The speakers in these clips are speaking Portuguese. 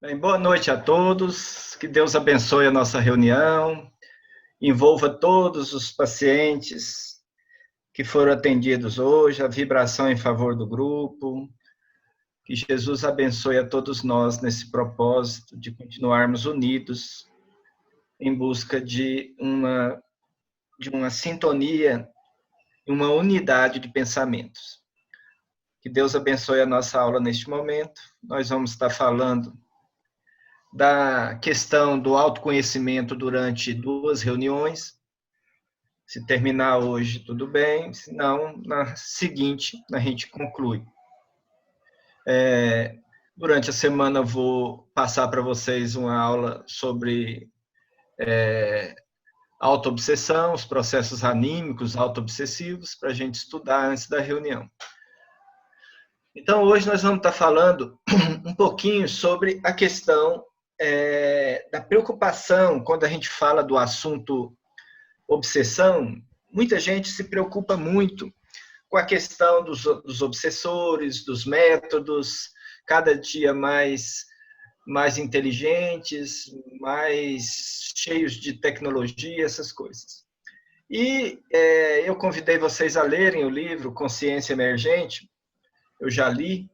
Bem, boa noite a todos, que Deus abençoe a nossa reunião, envolva todos os pacientes que foram atendidos hoje, a vibração em favor do grupo, que Jesus abençoe a todos nós nesse propósito de continuarmos unidos em busca de uma sintonia, uma unidade de pensamentos. Que Deus abençoe a nossa aula neste momento. Nós vamos estar falando da questão do autoconhecimento durante 2 reuniões. Se terminar hoje, tudo bem, se não, na seguinte, a gente conclui. Durante a semana, vou passar para vocês uma aula sobre autoobsessão, os processos anímicos autoobsessivos, para a gente estudar antes da reunião. Então, hoje nós vamos estar falando um pouquinho sobre a questão da preocupação, quando a gente fala do assunto obsessão. Muita gente se preocupa muito com a questão dos obsessores, dos métodos, cada dia mais inteligentes, mais cheios de tecnologia, essas coisas. E eu convidei vocês a lerem o livro Consciência Emergente, eu já li,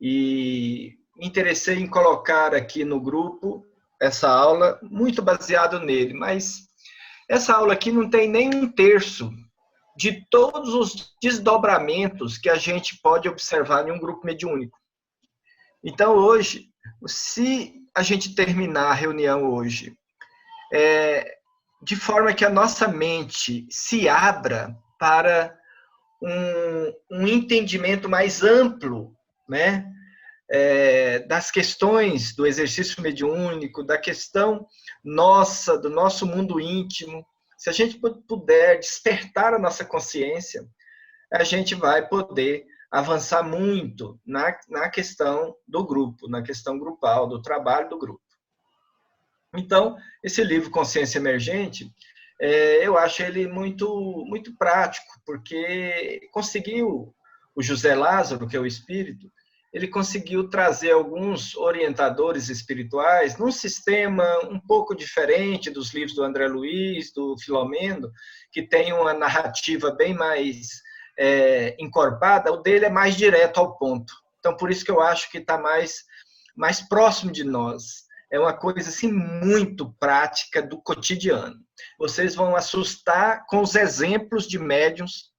e me interessei em colocar aqui no grupo essa aula, muito baseado nele, mas essa aula aqui não tem nem um terço de todos os desdobramentos que a gente pode observar em um grupo mediúnico. Então, hoje, se a gente terminar a reunião hoje, de forma que a nossa mente se abra para um entendimento mais amplo, né, das questões do exercício mediúnico, da questão nossa, do nosso mundo íntimo, se a gente puder despertar a nossa consciência, a gente vai poder avançar muito na questão do grupo, na questão grupal, do trabalho do grupo. Então, esse livro Consciência Emergente, eu acho ele muito, muito prático, porque conseguiu, o José Lázaro, que é o espírito, ele conseguiu trazer alguns orientadores espirituais num sistema um pouco diferente dos livros do André Luiz, do Filomeno, que tem uma narrativa bem mais encorpada. O dele é mais direto ao ponto. Então, por isso que eu acho que está mais próximo de nós. É uma coisa assim muito prática do cotidiano. Vocês vão assustar com os exemplos de médiuns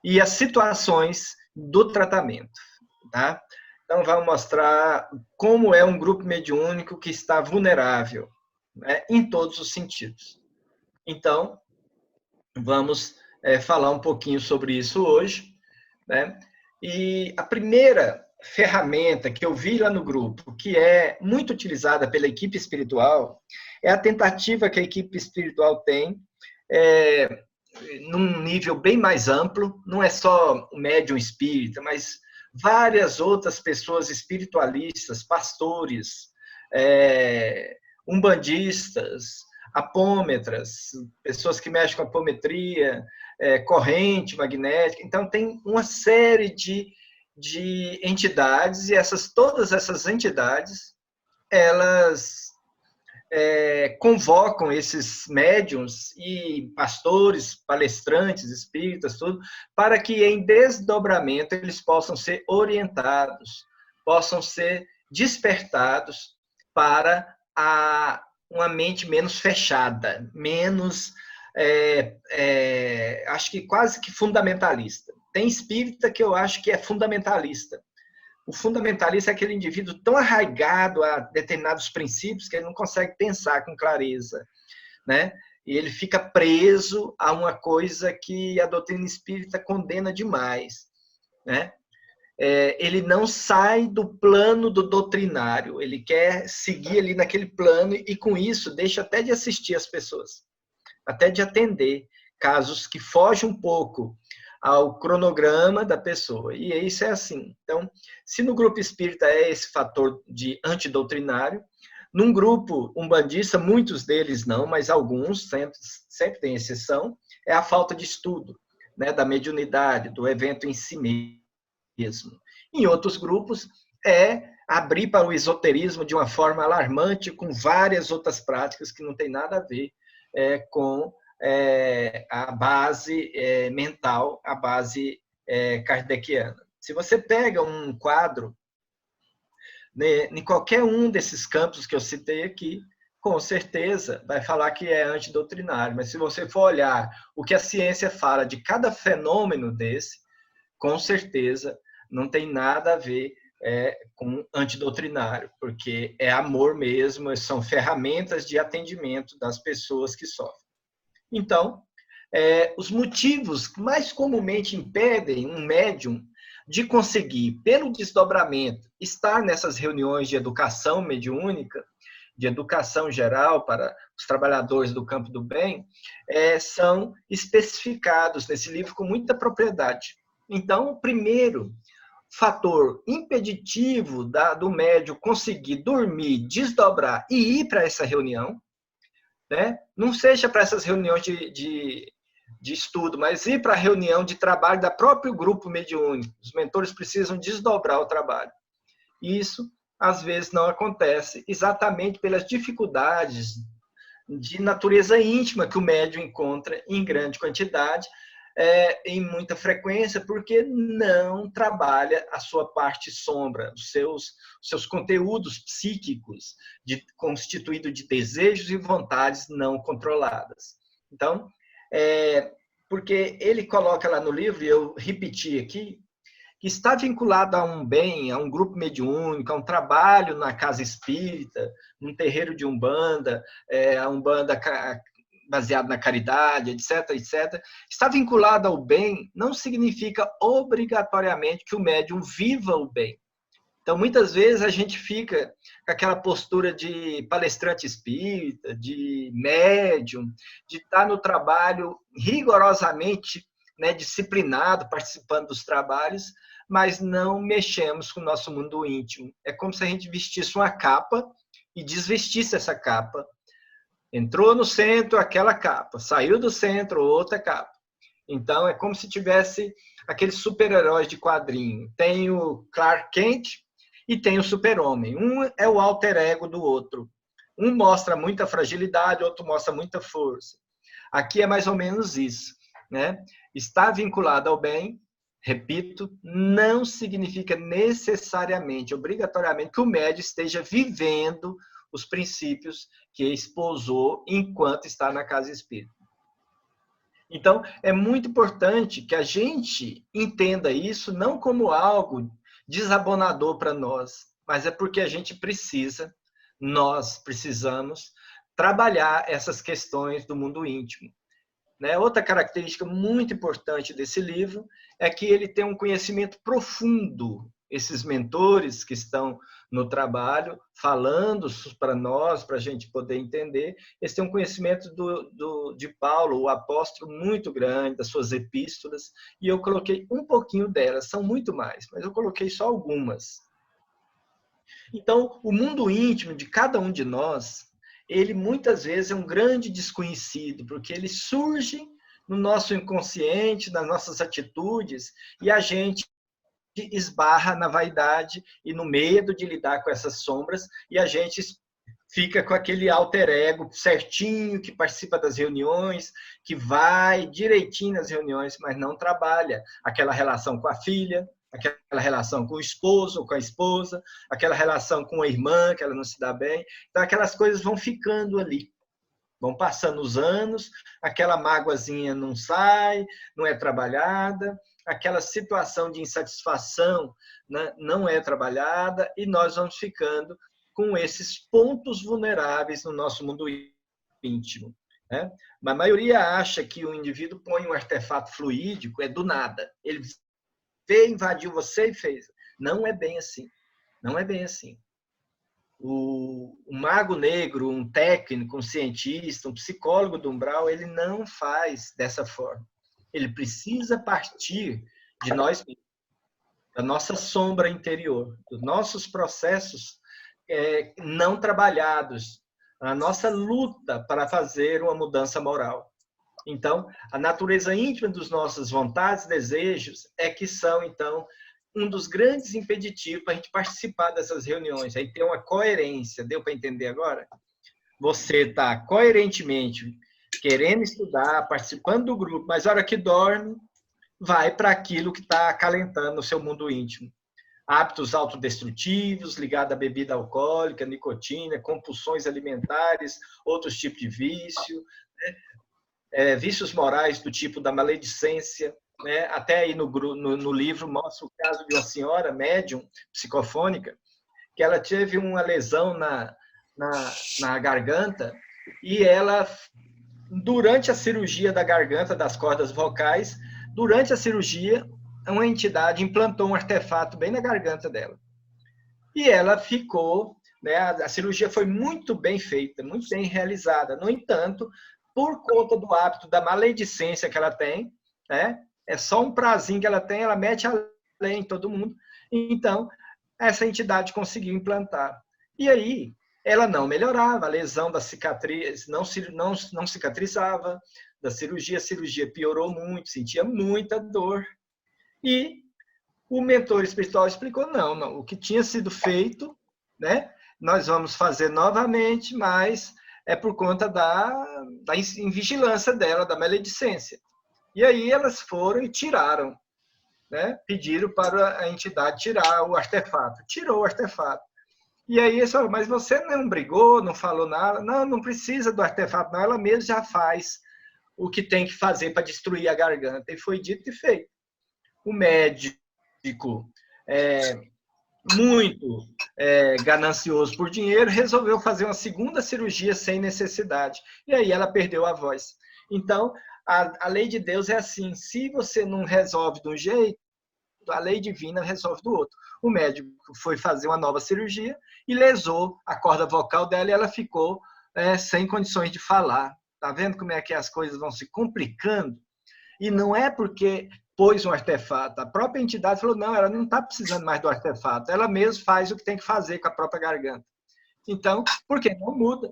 e as situações do tratamento, tá? Então, vamos mostrar como é um grupo mediúnico que está vulnerável, né, em todos os sentidos. Então, vamos falar um pouquinho sobre isso hoje, né? E a primeira ferramenta que eu vi lá no grupo, que é muito utilizada pela equipe espiritual, é a tentativa que a equipe espiritual tem, num nível bem mais amplo, não é só o médium espírita, mas várias outras pessoas espiritualistas, pastores, umbandistas, apômetras, pessoas que mexem com apometria, corrente magnética. Então, tem uma série de entidades, e todas essas entidades, elas convocam esses médiums e pastores, palestrantes, espíritas, tudo, para que em desdobramento eles possam ser orientados, possam ser despertados para uma mente menos fechada, menos, acho que quase que fundamentalista. Tem espírita que eu acho que é fundamentalista. O fundamentalista é aquele indivíduo tão arraigado a determinados princípios que ele não consegue pensar com clareza, né? E ele fica preso a uma coisa que a doutrina espírita condena demais, né? Ele não sai do plano do doutrinário, ele quer seguir ali naquele plano e com isso deixa até de assistir as pessoas, até de atender casos que fogem um pouco ao cronograma da pessoa. E isso é assim. Então, se no grupo espírita é esse fator de antidoutrinário, num grupo umbandista, muitos deles não, mas alguns, sempre tem exceção, é a falta de estudo, né, da mediunidade, do evento em si mesmo. Em outros grupos, é abrir para o esoterismo de uma forma alarmante, com várias outras práticas que não tem nada a ver com a base mental, a base kardeciana. Se você pega um quadro, né, em qualquer um desses campos que eu citei aqui, com certeza vai falar que é antidoutrinário, mas se você for olhar o que a ciência fala de cada fenômeno desse, com certeza não tem nada a ver com antidoutrinário, porque é amor mesmo, são ferramentas de atendimento das pessoas que sofrem. Então, os motivos que mais comumente impedem um médium de conseguir, pelo desdobramento, estar nessas reuniões de educação mediúnica, de educação geral para os trabalhadores do campo do bem, são especificados nesse livro com muita propriedade. Então, o primeiro fator impeditivo do médium conseguir dormir, desdobrar e ir para essa reunião, né? Não seja para essas reuniões de estudo, mas ir para a reunião de trabalho da próprio grupo mediúnico. Os mentores precisam desdobrar o trabalho. Isso, às vezes, não acontece exatamente pelas dificuldades de natureza íntima que o médium encontra em grande quantidade, em muita frequência, porque não trabalha a sua parte sombra, os seus conteúdos psíquicos, constituído de desejos e vontades não controladas. Então, porque ele coloca lá no livro, e eu repeti aqui, que está vinculado a um bem, a um grupo mediúnico, a um trabalho na casa espírita, num terreiro de Umbanda, a Umbanda baseado na caridade, etc., etc., está vinculado ao bem, não significa obrigatoriamente que o médium viva o bem. Então, muitas vezes, a gente fica com aquela postura de palestrante espírita, de médium, de estar no trabalho rigorosamente, né, disciplinado, participando dos trabalhos, mas não mexemos com o nosso mundo íntimo. É como se a gente vestisse uma capa e desvestisse essa capa. Entrou no centro aquela capa, saiu do centro outra capa. Então, é como se tivesse aqueles super-heróis de quadrinho. Tem o Clark Kent e tem o super-homem. Um é o alter ego do outro. Um mostra muita fragilidade, outro mostra muita força. Aqui é mais ou menos isso, né? Está vinculado ao bem, repito, não significa necessariamente, obrigatoriamente, que o médium esteja vivendo os princípios que esposou enquanto está na casa espírita. Então, é muito importante que a gente entenda isso não como algo desabonador para nós, mas é porque a gente nós precisamos trabalhar essas questões do mundo íntimo. Outra característica muito importante desse livro é que ele tem um conhecimento profundo. Esses mentores que estão no trabalho, falando para nós, para a gente poder entender, eles têm um conhecimento de Paulo, o apóstolo, muito grande, das suas epístolas, e eu coloquei um pouquinho delas, são muito mais, mas eu coloquei só algumas. Então, o mundo íntimo de cada um de nós, ele muitas vezes é um grande desconhecido, porque ele surge no nosso inconsciente, nas nossas atitudes, e a gente esbarra na vaidade e no medo de lidar com essas sombras, e a gente fica com aquele alter ego certinho, que participa das reuniões, que vai direitinho nas reuniões, mas não trabalha aquela relação com a filha, aquela relação com o esposo ou com a esposa, aquela relação com a irmã, que ela não se dá bem. Então, aquelas coisas vão ficando ali. Vão passando os anos, aquela mágoazinha não sai, não é trabalhada, aquela situação de insatisfação, né, não é trabalhada, e nós vamos ficando com esses pontos vulneráveis no nosso mundo íntimo. Né? A maioria acha que o indivíduo põe um artefato fluídico, é do nada. Ele veio, invadiu você e fez. Não é bem assim. Não é bem assim. O mago negro, um técnico, um cientista, um psicólogo do umbral, ele não faz dessa forma. Ele precisa partir de nós mesmos, da nossa sombra interior, dos nossos processos não trabalhados, a nossa luta para fazer uma mudança moral. Então, a natureza íntima dos nossas vontades, desejos, é que são, então, um dos grandes impeditivos para a gente participar dessas reuniões. Aí tem uma coerência, deu para entender agora? Você está coerentemente querendo estudar, participando do grupo, mas a hora que dorme, vai para aquilo que está acalentando o seu mundo íntimo. Hábitos autodestrutivos, ligados à bebida alcoólica, nicotina, compulsões alimentares, outros tipos de vício, né? Vícios morais do tipo da maledicência, né? Até aí no livro mostra o caso de uma senhora médium psicofônica, que ela teve uma lesão na garganta e ela, durante a cirurgia da garganta, das cordas vocais, durante a cirurgia, uma entidade implantou um artefato bem na garganta dela. E ela ficou, né, a cirurgia foi muito bem feita, muito bem realizada. No entanto, por conta do hábito da maledicência que ela tem, né, é só um prazinho que ela tem, ela mete a lei em todo mundo. Então, essa entidade conseguiu implantar. E aí, ela não melhorava, a lesão da cicatriz não cicatrizava, da cirurgia, a cirurgia piorou muito, sentia muita dor. E o mentor espiritual explicou, não, o que tinha sido feito, né, nós vamos fazer novamente, mas é por conta da invigilância dela, da maledicência. E aí elas foram e tiraram, né, pediram para a entidade tirar o artefato. Tirou o artefato. E aí eles falaram, mas você não brigou, não falou nada? Não, não precisa do artefato, não, ela mesma já faz o que tem que fazer para destruir a garganta. E foi dito e feito. O médico, muito ganancioso por dinheiro, resolveu fazer uma segunda cirurgia sem necessidade. E aí ela perdeu a voz. Então, a lei de Deus é assim, se você não resolve de um jeito, a lei divina resolve do outro. O médico foi fazer uma nova cirurgia e lesou a corda vocal dela e ela ficou sem condições de falar. Tá vendo como é que as coisas vão se complicando? E não é porque pôs um artefato. A própria entidade falou, não, ela não está precisando mais do artefato. Ela mesma faz o que tem que fazer com a própria garganta. Então, por quê? Não muda.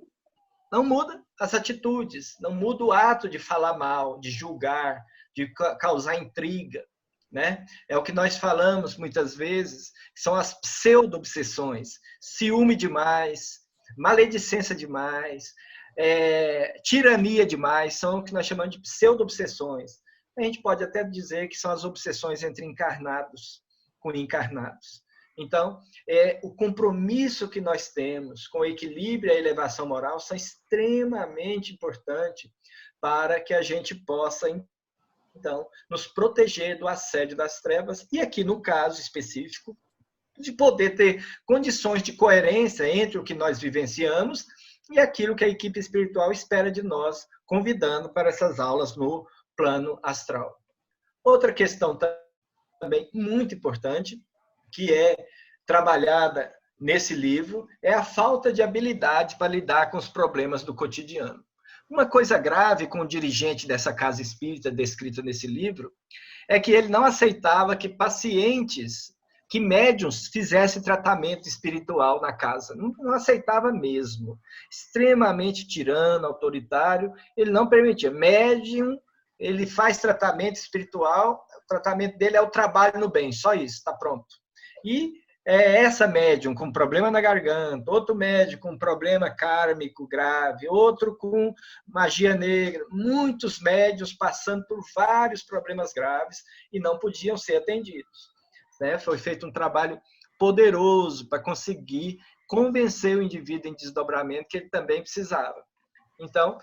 Não muda as atitudes, não muda o ato de falar mal, de julgar, de causar intriga. Né? É o que nós falamos muitas vezes, que são as pseudo-obsessões. Ciúme demais, maledicência demais, tirania demais, são o que nós chamamos de pseudo-obsessões. A gente pode até dizer que são as obsessões entre encarnados com encarnados. Então, o compromisso que nós temos com o equilíbrio e a elevação moral são extremamente importantes para que a gente possa, então, nos proteger do assédio das trevas e aqui, no caso específico, de poder ter condições de coerência entre o que nós vivenciamos e aquilo que a equipe espiritual espera de nós, convidando para essas aulas no plano astral. Outra questão também muito importante, que é trabalhada nesse livro, é a falta de habilidade para lidar com os problemas do cotidiano. Uma coisa grave com o dirigente dessa casa espírita descrita nesse livro é que ele não aceitava que pacientes, que médiuns fizessem tratamento espiritual na casa. Não aceitava mesmo. Extremamente tirano, autoritário, ele não permitia. Médium, ele faz tratamento espiritual, o tratamento dele é o trabalho no bem, só isso, está pronto. E essa médium com problema na garganta, outro médium com problema kármico grave, outro com magia negra, muitos médiuns passando por vários problemas graves e não podiam ser atendidos. Né? Foi feito um trabalho poderoso para conseguir convencer o indivíduo em desdobramento que ele também precisava. Então,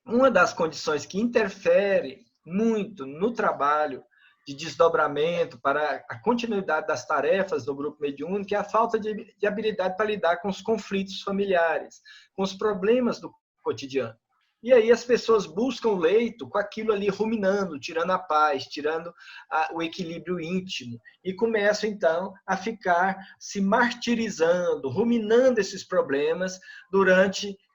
uma das condições que interfere muito no trabalho de desdobramento para a continuidade das tarefas do grupo mediúnico é a falta de habilidade para lidar com os conflitos familiares, com os problemas do cotidiano. E aí as pessoas buscam o leito com aquilo ali ruminando, tirando a paz, tirando o equilíbrio íntimo e começam então a ficar se martirizando, ruminando esses problemas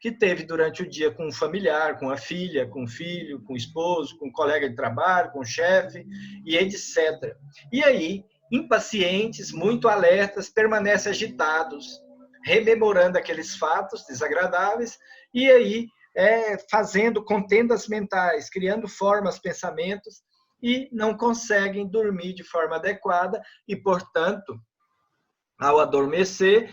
que teve durante o dia com um familiar, com a filha, com o filho, com o esposo, com o colega de trabalho, com o chefe e etc. E aí, impacientes, muito alertas, permanecem agitados, rememorando aqueles fatos desagradáveis e aí fazendo contendas mentais, criando formas, pensamentos, e não conseguem dormir de forma adequada e, portanto, ao adormecer,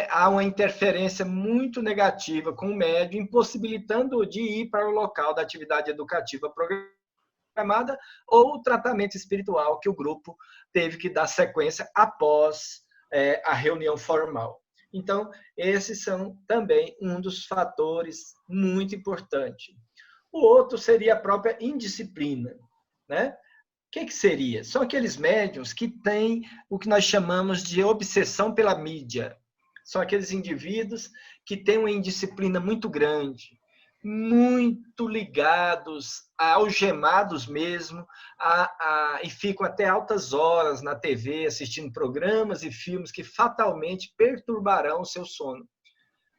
há uma interferência muito negativa com o médium, impossibilitando-o de ir para o local da atividade educativa programada ou o tratamento espiritual que o grupo teve que dar sequência após a reunião formal. Então, esses são também um dos fatores muito importantes. O outro seria a própria indisciplina, né? O que seria? São aqueles médiuns que têm o que nós chamamos de obsessão pela mídia. São aqueles indivíduos que têm uma indisciplina muito grande, muito ligados, algemados mesmo, e ficam até altas horas na TV assistindo programas e filmes que fatalmente perturbarão o seu sono.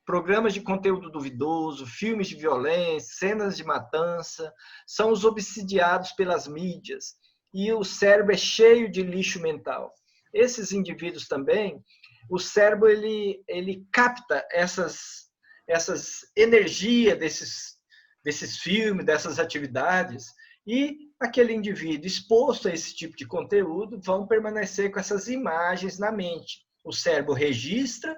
Programas de conteúdo duvidoso, filmes de violência, cenas de matança, são os obsidiados pelas mídias. E o cérebro é cheio de lixo mental. Esses indivíduos também, o cérebro ele capta essas energias desses filmes, dessas atividades, e aquele indivíduo exposto a esse tipo de conteúdo vão permanecer com essas imagens na mente. O cérebro registra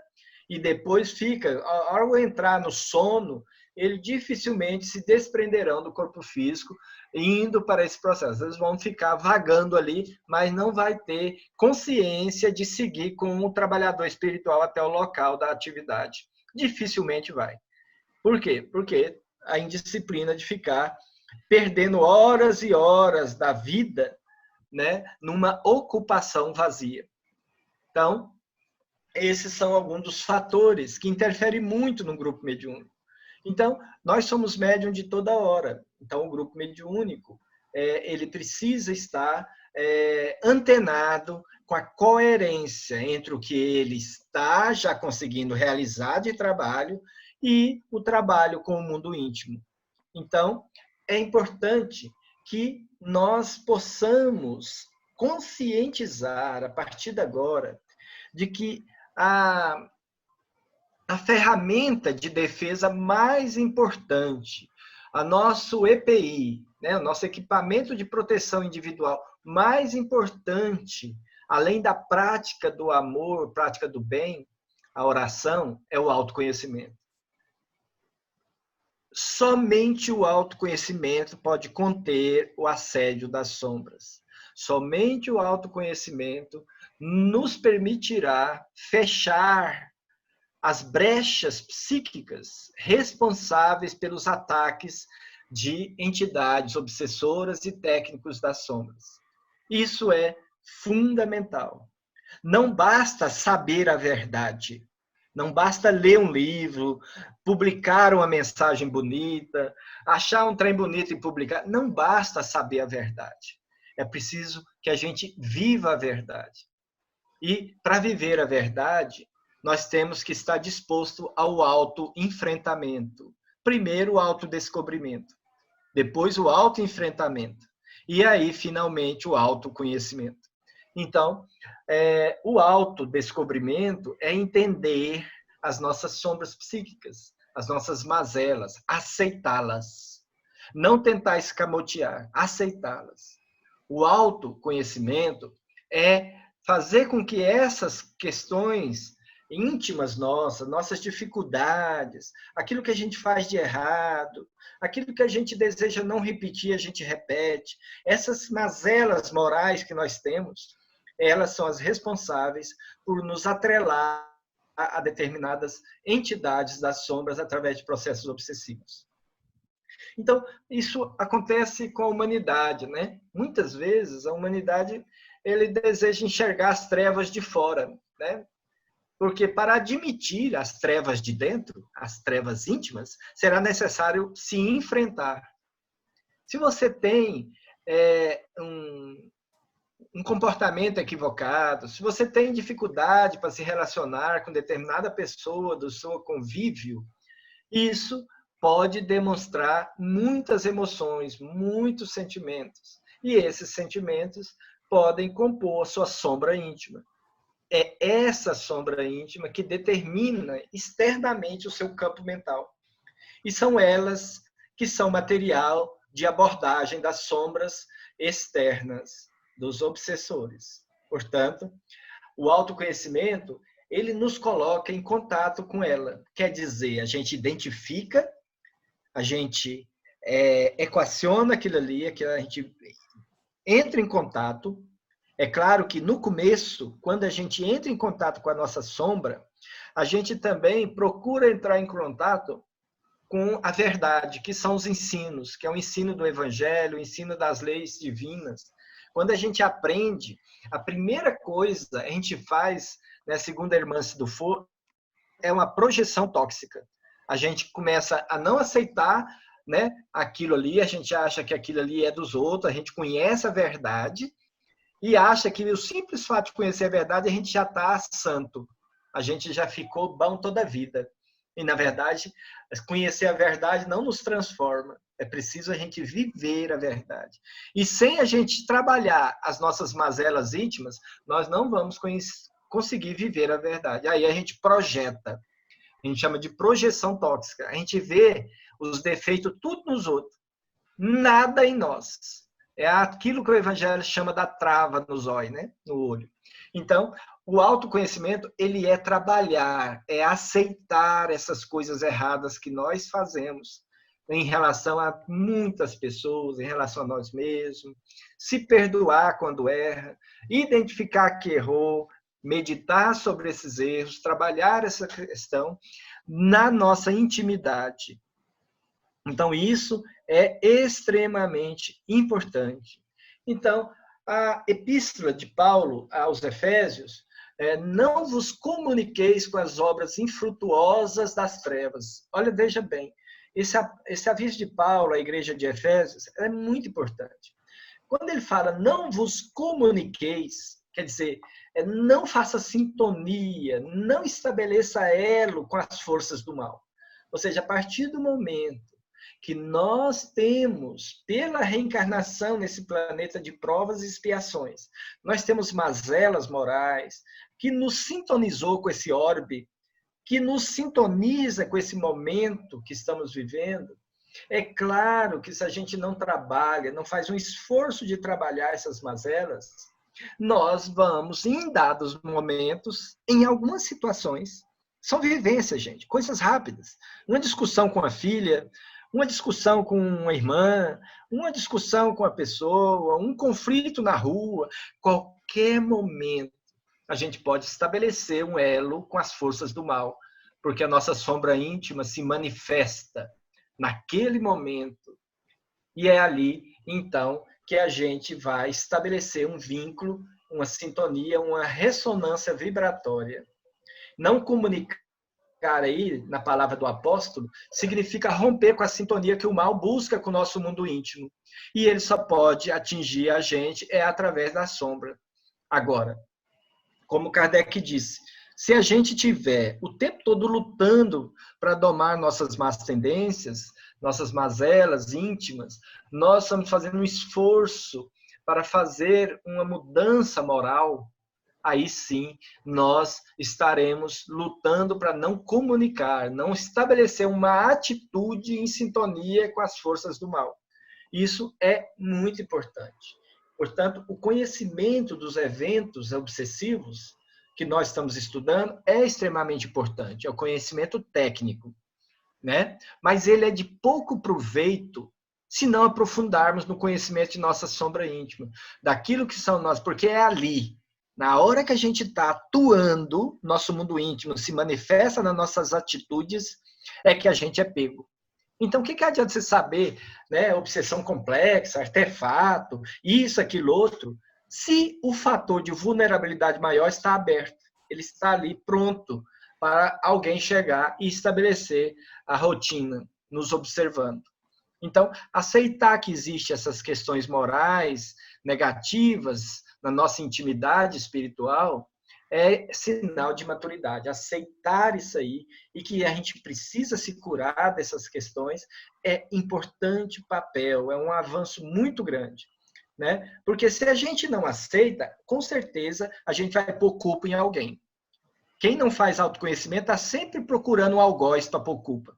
e depois fica, ao entrar no sono, eles dificilmente se desprenderão do corpo físico indo para esse processo. Eles vão ficar vagando ali, mas não vai ter consciência de seguir com o trabalhador espiritual até o local da atividade. Dificilmente vai. Por quê? Porque a indisciplina de ficar perdendo horas e horas da vida, né, numa ocupação vazia. Então, esses são alguns dos fatores que interferem muito no grupo mediúnico. Então, nós somos médium de toda hora. Então, o grupo mediúnico, ele precisa estar antenado com a coerência entre o que ele está já conseguindo realizar de trabalho e o trabalho com o mundo íntimo. Então, é importante que nós possamos conscientizar, a partir de agora, de que a ferramenta de defesa mais importante, a nosso EPI, né, o nosso equipamento de proteção individual mais importante, além da prática do amor, prática do bem, a oração, é o autoconhecimento. Somente o autoconhecimento pode conter o assédio das sombras. Somente o autoconhecimento nos permitirá fechar as brechas psíquicas responsáveis pelos ataques de entidades obsessoras e técnicos das sombras. Isso é fundamental. Não basta saber a verdade, não basta ler um livro, publicar uma mensagem bonita, achar um trem bonito e publicar. Não basta saber a verdade. É preciso que a gente viva a verdade. E, para viver a verdade, nós temos que estar disposto ao autoenfrentamento. Primeiro, o autodescobrimento. Depois, o autoenfrentamento. E aí, finalmente, o autoconhecimento. Então, o autodescobrimento é entender as nossas sombras psíquicas, as nossas mazelas, aceitá-las. Não tentar escamotear, aceitá-las. O autoconhecimento é fazer com que essas questões íntimas nossas dificuldades, aquilo que a gente faz de errado, aquilo que a gente deseja não repetir, a gente repete. Essas mazelas morais que nós temos, elas são as responsáveis por nos atrelar a determinadas entidades das sombras através de processos obsessivos. Então, isso acontece com a humanidade, né? Muitas vezes a humanidade ele deseja enxergar as trevas de fora, né? Porque para admitir as trevas de dentro, as trevas íntimas, será necessário se enfrentar. Se você tem um comportamento equivocado, se você tem dificuldade para se relacionar com determinada pessoa do seu convívio, isso pode demonstrar muitas emoções, muitos sentimentos. E esses sentimentos podem compor a sua sombra íntima. É essa sombra íntima que determina externamente o seu campo mental. E são elas que são material de abordagem das sombras externas dos obsessores. Portanto, o autoconhecimento, ele nos coloca em contato com ela. Quer dizer, a gente identifica, a gente equaciona aquilo ali, a gente entra em contato. É claro que no começo, quando a gente entra em contato com a nossa sombra, a gente também procura entrar em contato com a verdade, que são os ensinos, que é o ensino do Evangelho, o ensino das leis divinas. Quando a gente aprende, a primeira coisa a gente faz, né, segundo a irmã Sidufo, é uma projeção tóxica. A gente começa a não aceitar, né, aquilo ali, a gente acha que aquilo ali é dos outros, a gente conhece a verdade e acha que o simples fato de conhecer a verdade a gente já está santo, a gente já ficou bom toda a vida. E, na verdade, conhecer a verdade não nos transforma. É preciso a gente viver a verdade. E sem a gente trabalhar as nossas mazelas íntimas, nós não vamos conseguir viver a verdade. Aí a gente projeta. A gente chama de projeção tóxica. A gente vê os defeitos tudo nos outros. Nada em nós. É aquilo que o Evangelho chama da trava no zóio, né? No olho. Então, o autoconhecimento, ele é trabalhar, é aceitar essas coisas erradas que nós fazemos em relação a muitas pessoas, em relação a nós mesmos, se perdoar quando erra, identificar que errou, meditar sobre esses erros, trabalhar essa questão na nossa intimidade. Então, isso é extremamente importante. Então, a epístola de Paulo aos Efésios, não vos comuniqueis com as obras infrutuosas das trevas. Olha, veja bem, esse aviso de Paulo à igreja de Efésios é muito importante. Quando ele fala não vos comuniqueis, quer dizer, não faça sintonia, não estabeleça elo com as forças do mal. Ou seja, a partir do momento que nós temos, pela reencarnação nesse planeta de provas e expiações, nós temos mazelas morais, que nos sintonizou com esse orbe, que nos sintoniza com esse momento que estamos vivendo. É claro que se a gente não trabalha, não faz um esforço de trabalhar essas mazelas, nós vamos, em dados momentos, em algumas situações, são vivências, gente, coisas rápidas. Uma discussão com a filha, uma discussão com uma irmã, uma discussão com a pessoa, um conflito na rua, qualquer momento a gente pode estabelecer um elo com as forças do mal, porque a nossa sombra íntima se manifesta naquele momento. E é ali, então, que a gente vai estabelecer um vínculo, uma sintonia, uma ressonância vibratória. Não comunicar aí, na palavra do apóstolo, significa romper com a sintonia que o mal busca com o nosso mundo íntimo. E ele só pode atingir a gente através da sombra. Agora, como Kardec disse, se a gente tiver o tempo todo lutando para domar nossas más tendências, nossas mazelas íntimas, nós estamos fazendo um esforço para fazer uma mudança moral, aí sim nós estaremos lutando para não comunicar, não estabelecer uma atitude em sintonia com as forças do mal. Isso é muito importante. Portanto, o conhecimento dos eventos obsessivos que nós estamos estudando é extremamente importante, é o conhecimento técnico, né? Mas ele é de pouco proveito se não aprofundarmos no conhecimento de nossa sombra íntima, daquilo que são nós, porque é ali, na hora que a gente está atuando, nosso mundo íntimo se manifesta nas nossas atitudes, é que a gente é pego. Então, o que adianta você saber, né, obsessão complexa, artefato, isso, aquilo, outro, se o fator de vulnerabilidade maior está aberto, ele está ali pronto para alguém chegar e estabelecer a rotina, nos observando. Então, aceitar que existem essas questões morais, negativas, na nossa intimidade espiritual, é sinal de maturidade. Aceitar isso aí e que a gente precisa se curar dessas questões é importante papel, é um avanço muito grande, né? Porque se a gente não aceita, com certeza a gente vai pôr culpa em alguém. Quem não faz autoconhecimento está sempre procurando um algoz para pôr culpa.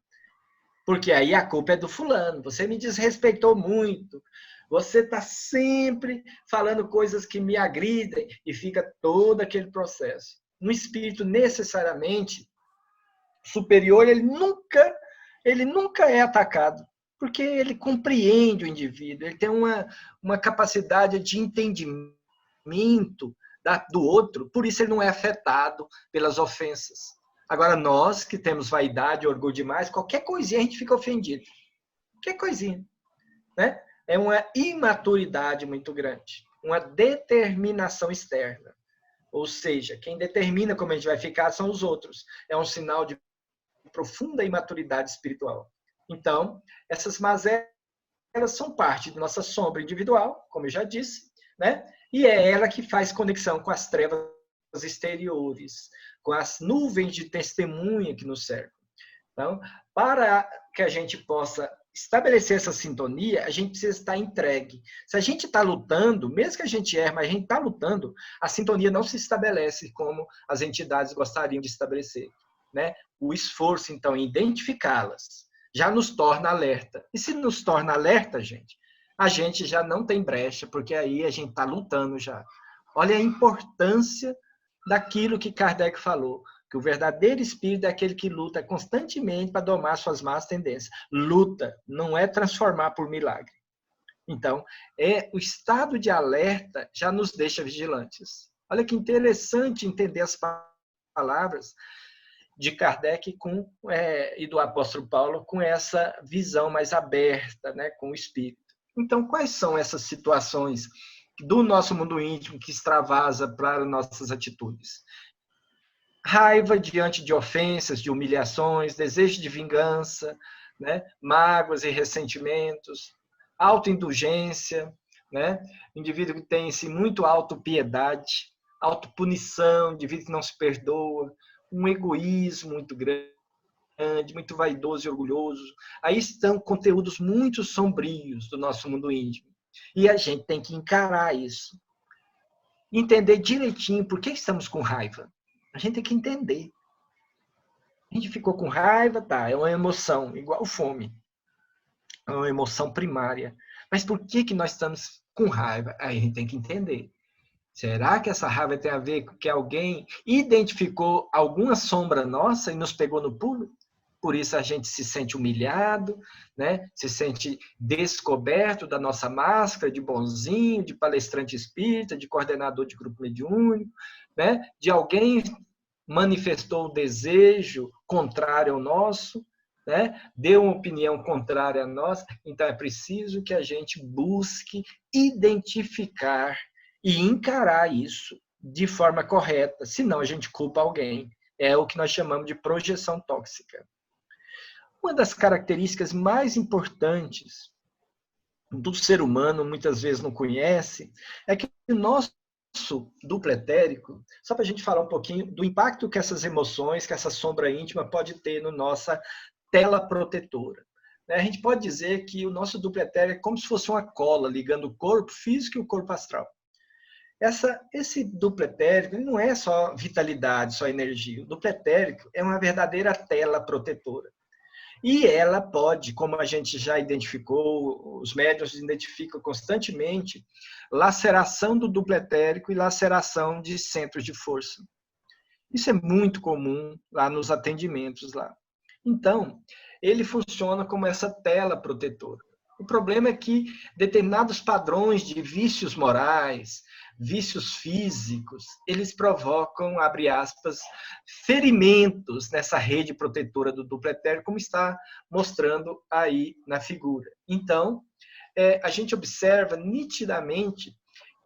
Porque aí a culpa é do fulano. Você me desrespeitou muito, Você está sempre falando coisas que me agridem e fica todo aquele processo. Um espírito necessariamente superior, ele nunca é atacado, porque ele compreende o indivíduo, ele tem uma capacidade de entendimento do outro, por isso ele não é afetado pelas ofensas. Agora, nós que temos vaidade, orgulho demais, qualquer coisinha a gente fica ofendido. Qualquer coisinha. Né? É uma imaturidade muito grande, uma determinação externa. Ou seja, quem determina como a gente vai ficar são os outros. É um sinal de profunda imaturidade espiritual. Então, essas mazelas são parte da nossa sombra individual, como eu já disse, né? E é ela que faz conexão com as trevas exteriores, com as nuvens de testemunha que nos cercam. Então, para que a gente possa estabelecer essa sintonia, a gente precisa estar entregue. Se a gente está lutando, mesmo que a gente erre, mas a gente está lutando, a sintonia não se estabelece como as entidades gostariam de estabelecer. Né? O esforço, então, em identificá-las, já nos torna alerta. E se nos torna alerta, a gente já não tem brecha, porque aí a gente está lutando já. Olha a importância daquilo que Kardec falou, que o verdadeiro espírito é aquele que luta constantemente para domar suas más tendências. Luta, não é transformar por milagre. Então, o estado de alerta já nos deixa vigilantes. Olha que interessante entender as palavras de Kardec e do apóstolo Paulo com essa visão mais aberta, né, com o espírito. Então, quais são essas situações do nosso mundo íntimo que extravasa para nossas atitudes? Raiva diante de ofensas, de humilhações, desejo de vingança, né? Mágoas e ressentimentos, autoindulgência, né? Indivíduo que tem muito autopiedade, autopunição, indivíduo que não se perdoa, um egoísmo muito grande, muito vaidoso e orgulhoso. Aí estão conteúdos muito sombrios do nosso mundo íntimo. E a gente tem que encarar isso. Entender direitinho por que estamos com raiva. A gente tem que entender. A gente ficou com raiva, tá, é uma emoção, igual fome. É uma emoção primária. Mas por que nós estamos com raiva? Aí a gente tem que entender. Será que essa raiva tem a ver com que alguém identificou alguma sombra nossa e nos pegou no pulo? Por isso a gente se sente humilhado, né? Se sente descoberto da nossa máscara de bonzinho, de palestrante espírita, de coordenador de grupo mediúnico, né? De alguém manifestou um desejo contrário ao nosso, né? Deu uma opinião contrária a nós. Então é preciso que a gente busque identificar e encarar isso de forma correta, senão a gente culpa alguém. É o que nós chamamos de projeção tóxica. Uma das características mais importantes do ser humano, muitas vezes não conhece, é que o nosso duplo etérico, só para a gente falar um pouquinho do impacto que essas emoções, que essa sombra íntima pode ter na nossa tela protetora. A gente pode dizer que o nosso duplo etérico é como se fosse uma cola ligando o corpo físico e o corpo astral. Esse duplo etérico não é só vitalidade, só energia. O duplo etérico é uma verdadeira tela protetora. E ela pode, como a gente já identificou, os médiuns identificam constantemente, laceração do duplo etérico e laceração de centros de força. Isso é muito comum lá nos atendimentos lá. Então, ele funciona como essa tela protetora. O problema é que determinados padrões de vícios morais, vícios físicos, eles provocam, abre aspas, ferimentos nessa rede protetora do duplo etérico, como está mostrando aí na figura. Então, a gente observa nitidamente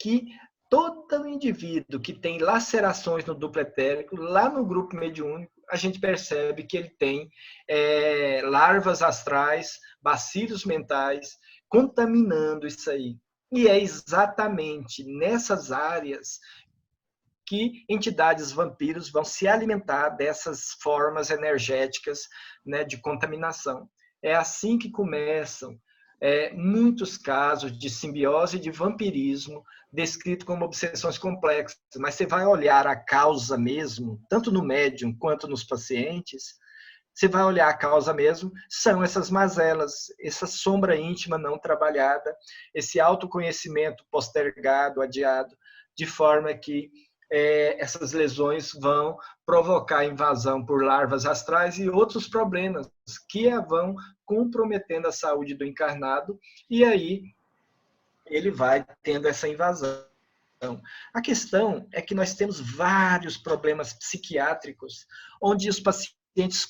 que todo indivíduo que tem lacerações no duplo etérico, lá no grupo mediúnico, a gente percebe que ele tem larvas astrais, bacilos mentais, contaminando isso aí. E é exatamente nessas áreas que entidades vampiros vão se alimentar dessas formas energéticas, né, de contaminação. É assim que começam muitos casos de simbiose e de vampirismo, descrito como obsessões complexas. Mas você vai olhar a causa mesmo, tanto no médium quanto nos pacientes, você vai olhar a causa mesmo, são essas mazelas, essa sombra íntima não trabalhada, esse autoconhecimento postergado, adiado, de forma que essas lesões vão provocar invasão por larvas astrais e outros problemas que vão comprometendo a saúde do encarnado, e aí ele vai tendo essa invasão. A questão é que nós temos vários problemas psiquiátricos onde os pacientes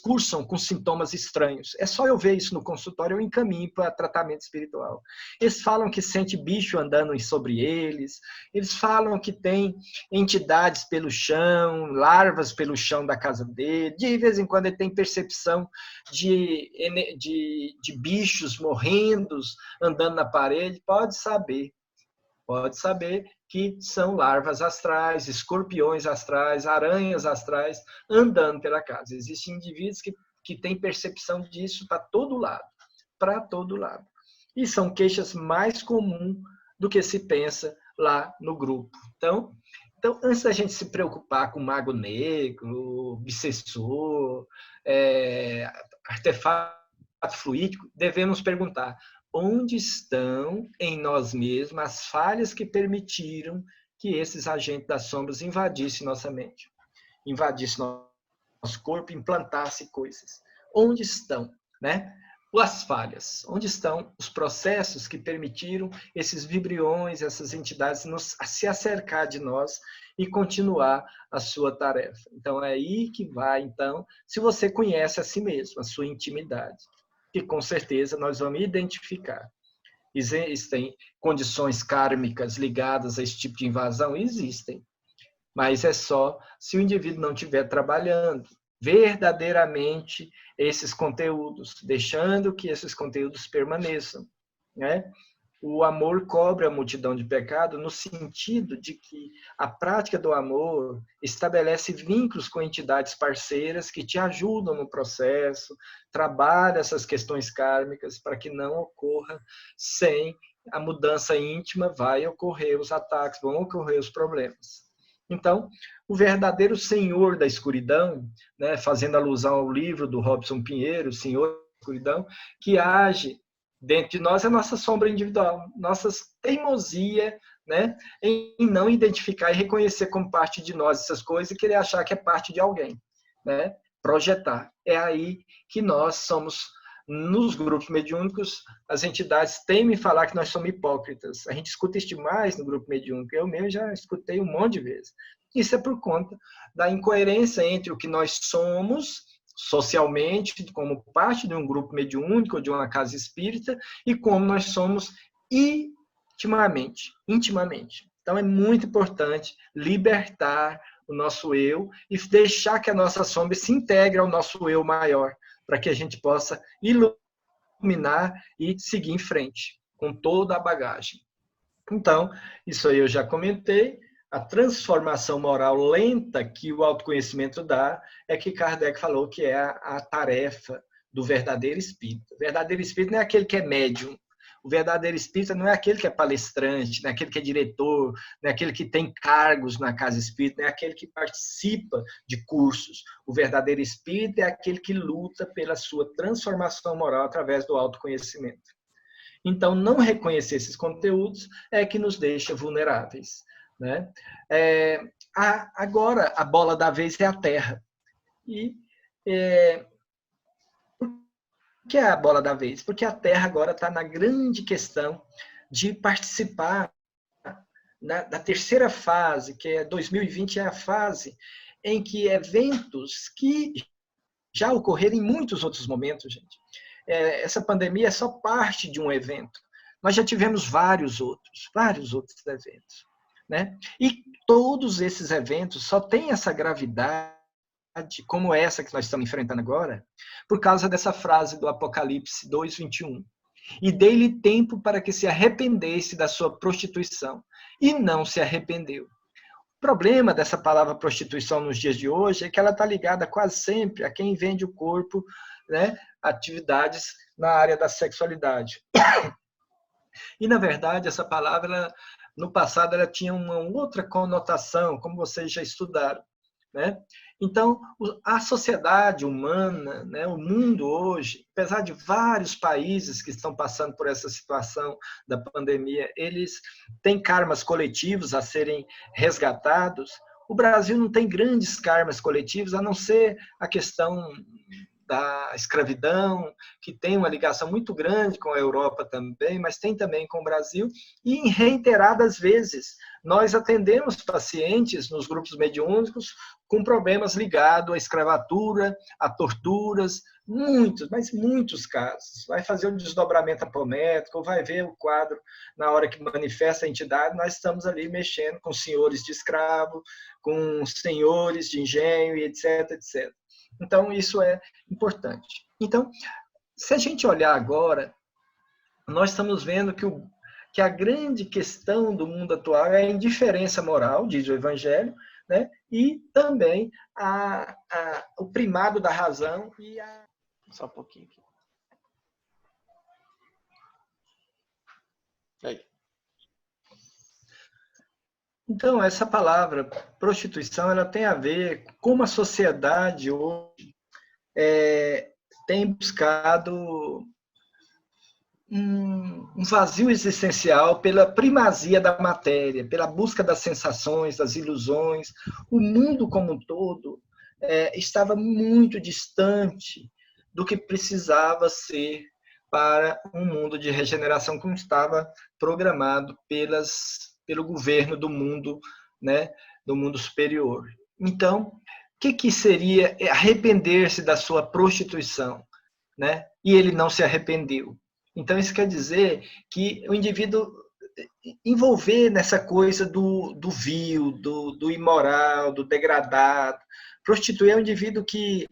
cursam com sintomas estranhos. É só eu ver isso no consultório, eu encaminho para tratamento espiritual. Eles falam que sente bicho andando sobre eles, eles falam que tem entidades pelo chão, larvas pelo chão da casa dele, de vez em quando ele tem percepção de bichos morrendo, andando na parede. Pode saber que são larvas astrais, escorpiões astrais, aranhas astrais andando pela casa. Existem indivíduos que têm percepção disso para todo lado. E são queixas mais comuns do que se pensa lá no grupo. Então, antes da gente se preocupar com mago negro, obsessor, artefato fluídico, devemos perguntar: onde estão em nós mesmos as falhas que permitiram que esses agentes das sombras invadissem nossa mente, invadissem nosso corpo, implantassem coisas? Onde estão, né? As falhas, onde estão os processos que permitiram esses vibriões, essas entidades se acercar de nós e continuar a sua tarefa? Então, é aí que vai, então, se você conhece a si mesmo, a sua intimidade, que com certeza nós vamos identificar. Existem condições kármicas ligadas a esse tipo de invasão? Existem. Mas é só se o indivíduo não estiver trabalhando verdadeiramente esses conteúdos, deixando que esses conteúdos permaneçam, né? O amor cobre a multidão de pecado no sentido de que a prática do amor estabelece vínculos com entidades parceiras que te ajudam no processo, trabalha essas questões kármicas para que não ocorra sem a mudança íntima, vai ocorrer os ataques, vão ocorrer os problemas. Então, o verdadeiro senhor da escuridão, né, fazendo alusão ao livro do Robson Pinheiro, Senhor da Escuridão, que age dentro de nós, é a nossa sombra individual, nossa teimosia, né, em não identificar e reconhecer como parte de nós essas coisas e querer achar que é parte de alguém, né, projetar. É aí que nós somos, nos grupos mediúnicos, as entidades temem falar que nós somos hipócritas. A gente escuta isso demais no grupo mediúnico, eu mesmo já escutei um monte de vezes. Isso é por conta da incoerência entre o que nós somos socialmente, como parte de um grupo mediúnico ou de uma casa espírita, e como nós somos intimamente. Então, é muito importante libertar o nosso eu e deixar que a nossa sombra se integre ao nosso eu maior, para que a gente possa iluminar e seguir em frente, com toda a bagagem. Então, isso aí eu já comentei. A transformação moral lenta que o autoconhecimento dá é que Kardec falou que é a tarefa do verdadeiro espírita. O verdadeiro espírita não é aquele que é médium. O verdadeiro espírita não é aquele que é palestrante, não é aquele que é diretor, não é aquele que tem cargos na casa espírita, não é aquele que participa de cursos. O verdadeiro espírita é aquele que luta pela sua transformação moral através do autoconhecimento. Então, não reconhecer esses conteúdos é que nos deixa vulneráveis, né? Agora, a bola da vez é a Terra. E por que é a bola da vez? Porque a Terra agora está na grande questão de participar da terceira fase, que é 2020, é a fase em que eventos que já ocorreram em muitos outros momentos, gente. Essa pandemia é só parte de um evento. Nós já tivemos vários outros eventos, né? E todos esses eventos só têm essa gravidade, como essa que nós estamos enfrentando agora, por causa dessa frase do Apocalipse 2:21. E dei-lhe tempo para que se arrependesse da sua prostituição. E não se arrependeu. O problema dessa palavra prostituição nos dias de hoje é que ela está ligada quase sempre a quem vende o corpo, né? Atividades na área da sexualidade. E, na verdade, essa palavra, no passado, ela tinha uma outra conotação, como vocês já estudaram. né? Então, a sociedade humana, né, o mundo hoje, apesar de vários países que estão passando por essa situação da pandemia, eles têm karmas coletivos a serem resgatados. O Brasil não tem grandes karmas coletivos, a não ser a questão da escravidão, que tem uma ligação muito grande com a Europa também, mas tem também com o Brasil, e em reiteradas vezes nós atendemos pacientes nos grupos mediúnicos com problemas ligados à escravatura, a torturas, muitos, mas muitos casos. Vai fazer um desdobramento apométrico, vai ver o quadro na hora que manifesta a entidade, nós estamos ali mexendo com senhores de escravo, com senhores de engenho, e etc, etc. Então, isso é importante. Então, se a gente olhar agora, nós estamos vendo que a grande questão do mundo atual é a indiferença moral, diz o Evangelho, né? E também o primado da razão e a... Só um pouquinho aqui. Aí. Então, essa palavra prostituição, ela tem a ver com como a sociedade hoje tem buscado um vazio existencial pela primazia da matéria, pela busca das sensações, das ilusões. O mundo como um todo estava muito distante do que precisava ser para um mundo de regeneração como estava programado pelo governo do mundo, né, do mundo superior. Então, o que seria arrepender-se da sua prostituição, né? E ele não se arrependeu. Então, isso quer dizer que o indivíduo envolver nessa coisa do vil, do imoral, do degradado. Prostituir é um indivíduo que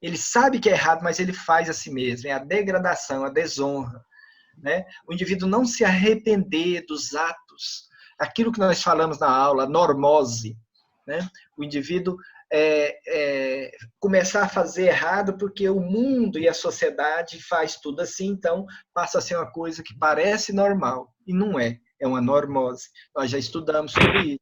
ele sabe que é errado, mas ele faz a si mesmo. É a degradação, a desonra, né? O indivíduo não se arrepender dos atos. Aquilo que nós falamos na aula, a normose, né? O indivíduo começar a fazer errado porque o mundo e a sociedade faz tudo assim, então passa a ser uma coisa que parece normal e não é, é uma normose. Nós já estudamos sobre isso.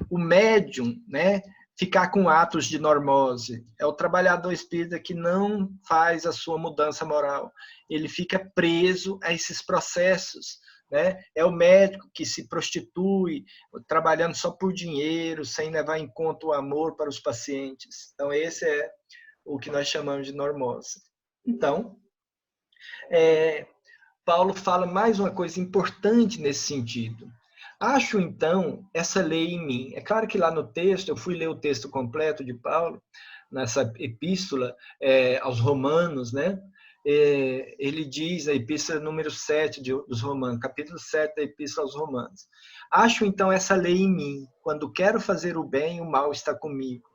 O médium, né, ficar com atos de normose, é o trabalhador espírita que não faz a sua mudança moral, ele fica preso a esses processos, né? É o médico que se prostitui, trabalhando só por dinheiro, sem levar em conta o amor para os pacientes. Então, esse é o que nós chamamos de normose. Então, Paulo fala mais uma coisa importante nesse sentido. Acho, então, essa lei em mim. É claro que lá no texto, eu fui ler o texto completo de Paulo, nessa epístola aos Romanos, né? Ele diz, a epístola número 7 dos Romanos, capítulo 7 da epístola aos Romanos. Acho, então, essa lei em mim. Quando quero fazer o bem, o mal está comigo.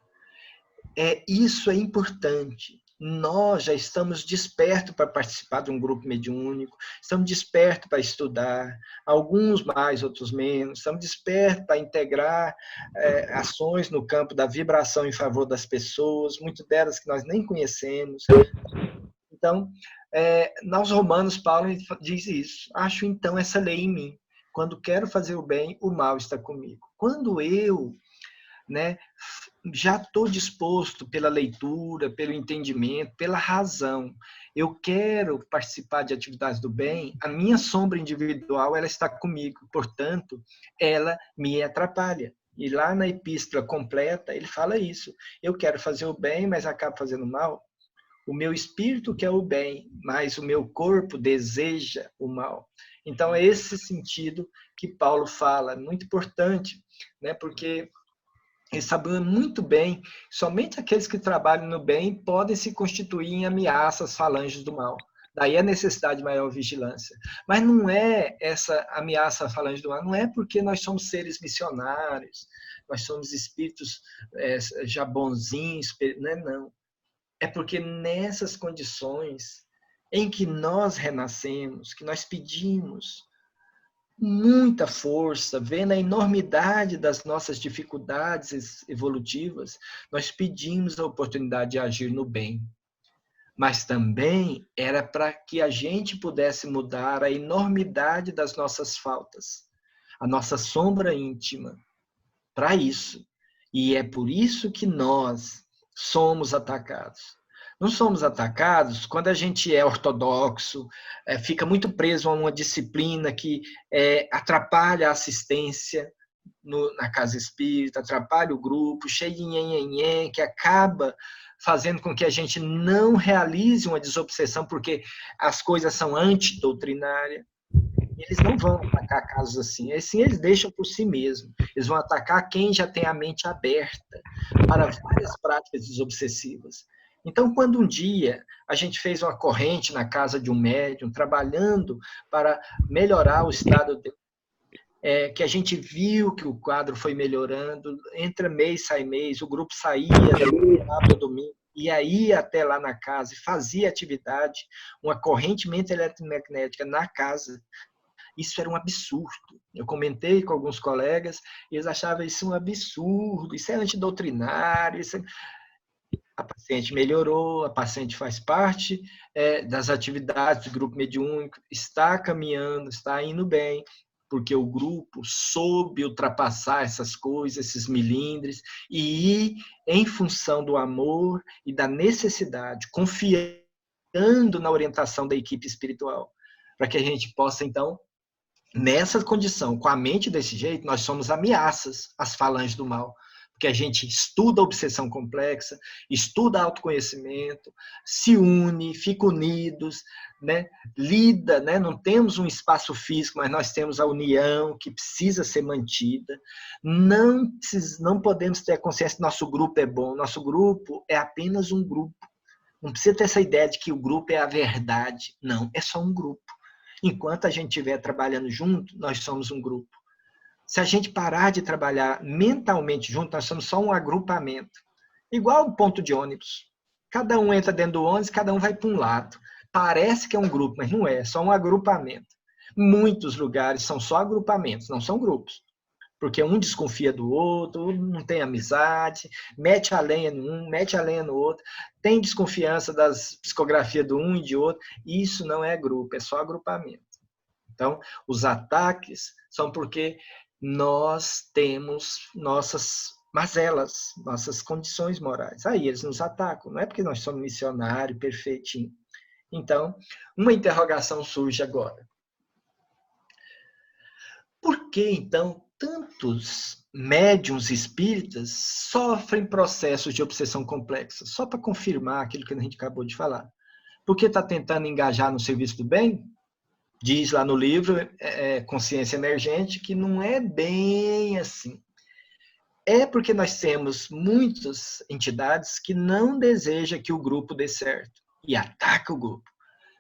Isso é importante. Nós já estamos despertos para participar de um grupo mediúnico, estamos despertos para estudar, alguns mais, outros menos, estamos despertos para integrar ações no campo da vibração em favor das pessoas, muitas delas que nós nem conhecemos. Então, nos Romanos, Paulo diz isso. Acho, então, essa lei em mim. Quando quero fazer o bem, o mal está comigo. Quando eu, né, já estou disposto pela leitura, pelo entendimento, pela razão, eu quero participar de atividades do bem, a minha sombra individual ela está comigo, portanto, ela me atrapalha. E lá na epístola completa, ele fala isso. Eu quero fazer o bem, mas acabo fazendo o mal. O meu espírito quer o bem, mas o meu corpo deseja o mal. Então, é esse sentido que Paulo fala, muito importante, né? Porque ele sabe muito bem, somente aqueles que trabalham no bem podem se constituir em ameaças falanges do mal. Daí a necessidade de maior vigilância. Mas não é essa ameaça falange do mal, não é porque nós somos seres missionários, nós somos espíritos já bonzinhos, né? Não. É porque nessas condições em que nós renascemos, que nós pedimos muita força, vendo a enormidade das nossas dificuldades evolutivas, nós pedimos a oportunidade de agir no bem. Mas também era para que a gente pudesse mudar a enormidade das nossas faltas, a nossa sombra íntima, para isso. E é por isso que nós somos atacados. Não somos atacados quando a gente é ortodoxo, fica muito preso a uma disciplina que atrapalha a assistência na casa espírita, atrapalha o grupo, cheio de nhenhenhen, que acaba fazendo com que a gente não realize uma desobsessão, porque as coisas são antidoutrinárias. Eles não vão atacar casos assim. Assim, eles deixam por si mesmos. Eles vão atacar quem já tem a mente aberta para várias práticas desobsessivas. Então, quando um dia a gente fez uma corrente na casa de um médium, trabalhando para melhorar o estado dele, que a gente viu que o quadro foi melhorando, entra mês, sai mês, o grupo saía sábado, domingo, e aí até lá na casa e fazia atividade, uma corrente mente eletromagnética na casa. Isso era um absurdo. Eu comentei com alguns colegas, e eles achavam isso um absurdo, isso é antidoutrinário. A paciente melhorou, a paciente faz parte das atividades do grupo mediúnico, está caminhando, está indo bem, porque o grupo soube ultrapassar essas coisas, esses milindres, e ir em função do amor e da necessidade, confiando na orientação da equipe espiritual, para que a gente possa, então, nessa condição, com a mente desse jeito, nós somos ameaças às falanges do mal. Porque a gente estuda a obsessão complexa, estuda autoconhecimento, se une, fica unidos, né? Lida, né? Não temos um espaço físico, mas nós temos a união que precisa ser mantida. Não podemos ter a consciência que nosso grupo é bom. Nosso grupo é apenas um grupo. Não precisa ter essa ideia de que o grupo é a verdade. Não, é só um grupo. Enquanto a gente estiver trabalhando junto, nós somos um grupo. Se a gente parar de trabalhar mentalmente junto, nós somos só um agrupamento. Igual um ponto de ônibus. Cada um entra dentro do ônibus, cada um vai para um lado. Parece que é um grupo, mas não é, é só um agrupamento. Muitos lugares são só agrupamentos, não são grupos. Porque um desconfia do outro, não tem amizade, mete a lenha num, mete a lenha no outro, tem desconfiança das psicografias do um e de outro. Isso não é grupo, é só agrupamento. Então, os ataques são porque nós temos nossas mazelas, nossas condições morais. Aí eles nos atacam, não é porque nós somos missionários, perfeitinho. Então, uma interrogação surge agora. Por que, então, tantos médiuns espíritas sofrem processos de obsessão complexa? Só para confirmar aquilo que a gente acabou de falar. Porque está tentando engajar no serviço do bem? Diz lá no livro, Consciência Emergente, que não é bem assim. É porque nós temos muitas entidades que não desejam que o grupo dê certo e ataca o grupo,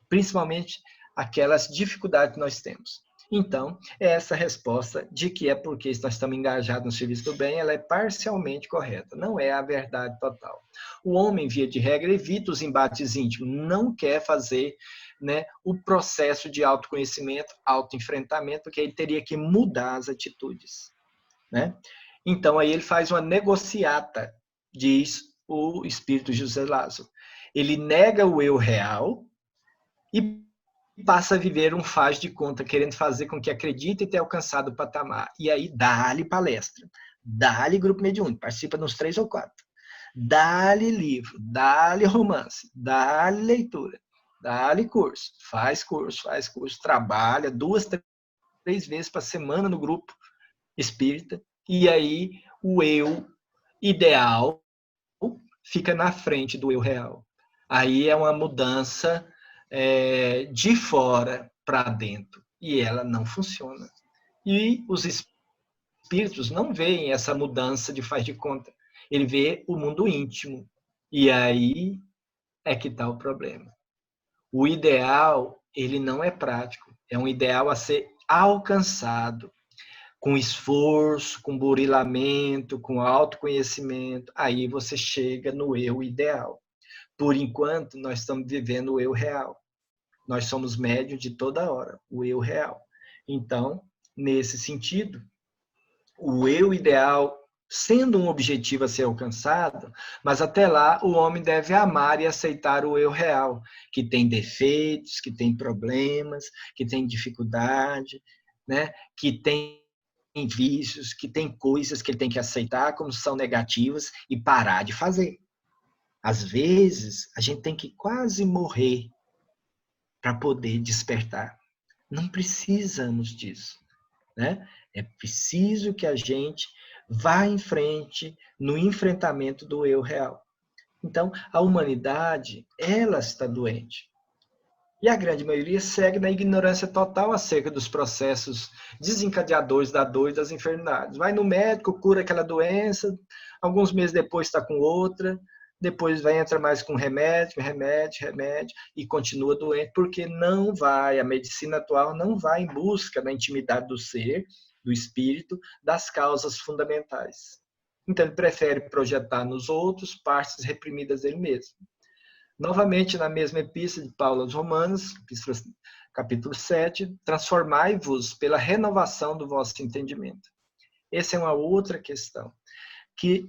principalmente aquelas dificuldades que nós temos. Então, essa resposta de que é porque nós estamos engajados no serviço do bem, ela é parcialmente correta, não é a verdade total. O homem, via de regra, evita os embates íntimos, não quer fazer, né, o processo de autoconhecimento, autoenfrentamento, porque ele teria que mudar as atitudes, né? Então, aí ele faz uma negociata, diz o espírito José Lázaro. Ele nega o eu real e passa a viver um faz de conta, querendo fazer com que acredite ter alcançado o patamar. E aí dá-lhe palestra, dá-lhe grupo mediúnico, participa de uns 3 ou 4. Dá-lhe livro, dá-lhe romance, dá-lhe leitura, dá-lhe curso, faz curso, trabalha 2, 3 vezes por semana no grupo espírita, e aí o eu ideal fica na frente do eu real. Aí é uma mudança de fora para dentro, e ela não funciona. E os espíritos não veem essa mudança de faz de conta, ele vê o mundo íntimo, e aí é que está o problema. O ideal, ele não é prático, é um ideal a ser alcançado, com esforço, com burilamento, com autoconhecimento, aí você chega no eu ideal. Por enquanto, nós estamos vivendo o eu real. Nós somos médios de toda hora, o eu real. Então, nesse sentido, o eu ideal, sendo um objetivo a ser alcançado, mas até lá o homem deve amar e aceitar o eu real, que tem defeitos, que tem problemas, que tem dificuldade, né? Que tem vícios, que tem coisas que ele tem que aceitar como são negativas e parar de fazer. Às vezes, a gente tem que quase morrer para poder despertar. Não precisamos disso, né? É preciso que a gente vá em frente no enfrentamento do eu real. Então, a humanidade, ela está doente. E a grande maioria segue na ignorância total acerca dos processos desencadeadores da dor e das enfermidades. Vai no médico, cura aquela doença, alguns meses depois está com outra, depois vai entrar mais com remédio, e continua doente, porque não vai, a medicina atual não vai em busca da intimidade do ser, do espírito, das causas fundamentais. Então, ele prefere projetar nos outros partes reprimidas dele mesmo. Novamente, na mesma epístola de Paulo aos Romanos, capítulo 7, transformai-vos pela renovação do vosso entendimento. Essa é uma outra questão, que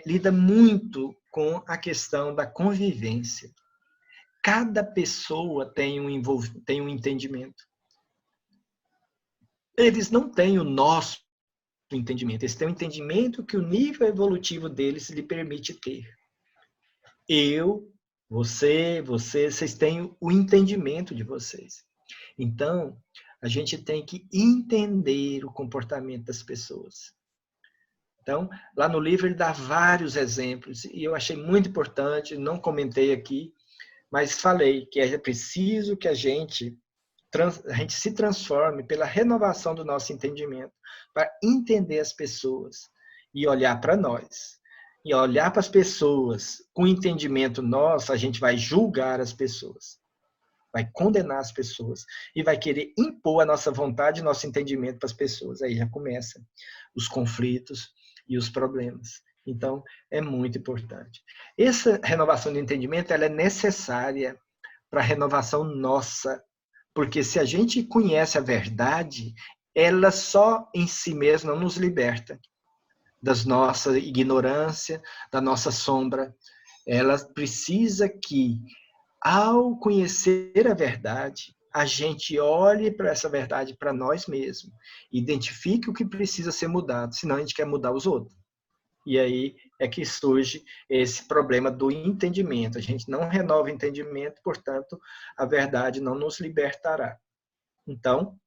lida muito com a questão da convivência. Cada pessoa tem um entendimento. Eles não têm o nosso entendimento, eles têm um entendimento que o nível evolutivo deles lhe permite ter. Vocês têm o entendimento de vocês. Então, a gente tem que entender o comportamento das pessoas. Então, lá no livro ele dá vários exemplos, e eu achei muito importante, não comentei aqui, mas falei que é preciso que a gente se transforme pela renovação do nosso entendimento, para entender as pessoas e olhar para nós. E olhar para as pessoas com entendimento nosso, a gente vai julgar as pessoas, vai condenar as pessoas e vai querer impor a nossa vontade e nosso entendimento para as pessoas. Aí já começam os conflitos e os problemas. Então, é muito importante. Essa renovação do entendimento ela é necessária para a renovação nossa, porque se a gente conhece a verdade, ela só em si mesma não nos liberta da nossa ignorância, da nossa sombra. Ela precisa que, ao conhecer a verdade, a gente olhe para essa verdade para nós mesmos, identifique o que precisa ser mudado, senão a gente quer mudar os outros. E aí é que surge esse problema do entendimento. A gente não renova o entendimento, portanto, a verdade não nos libertará. Então,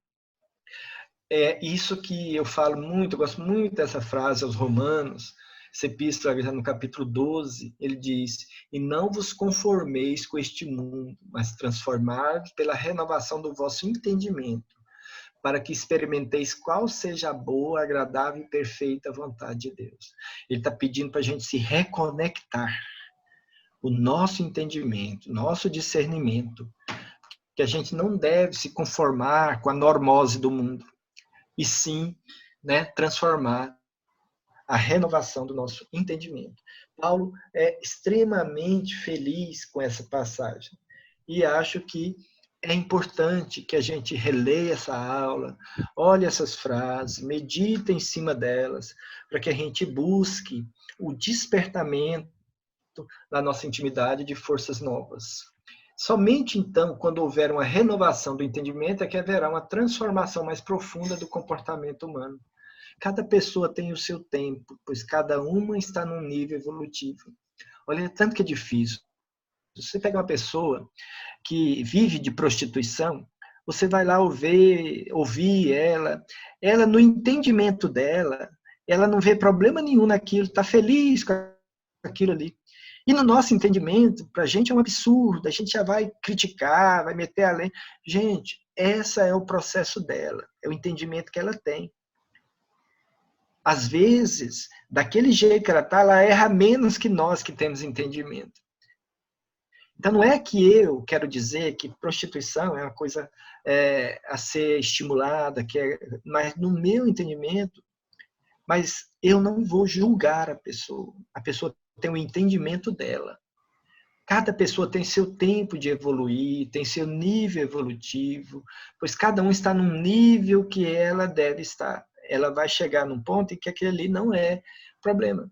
é isso que eu falo muito, eu gosto muito dessa frase aos Romanos, essa epístola no capítulo 12, ele diz: e não vos conformeis com este mundo, mas transformai-vos pela renovação do vosso entendimento, para que experimenteis qual seja a boa, agradável e perfeita vontade de Deus. Ele está pedindo para a gente se reconectar, o nosso entendimento, nosso discernimento, que a gente não deve se conformar com a normose do mundo, e sim, né, transformar a renovação do nosso entendimento. Paulo é extremamente feliz com essa passagem. E acho que é importante que a gente releia essa aula, olhe essas frases, medite em cima delas, para que a gente busque o despertamento da nossa intimidade de forças novas. Somente então, quando houver uma renovação do entendimento, é que haverá uma transformação mais profunda do comportamento humano. Cada pessoa tem o seu tempo, pois cada uma está num nível evolutivo. Olha, tanto que é difícil. Você pega uma pessoa que vive de prostituição, você vai lá ouvir ela no entendimento dela, ela não vê problema nenhum naquilo, está feliz com aquilo ali. E no nosso entendimento, para a gente é um absurdo, a gente já vai criticar, vai meter a lei. Gente, esse é o processo dela, é o entendimento que ela tem. Às vezes, daquele jeito que ela está, ela erra menos que nós que temos entendimento. Então, não é que eu quero dizer que prostituição é uma coisa a ser estimulada, mas no meu entendimento, mas eu não vou julgar a pessoa. A pessoa tem o entendimento dela. Cada pessoa tem seu tempo de evoluir, tem seu nível evolutivo, pois cada um está num nível que ela deve estar. Ela vai chegar num ponto em que aquele ali não é problema.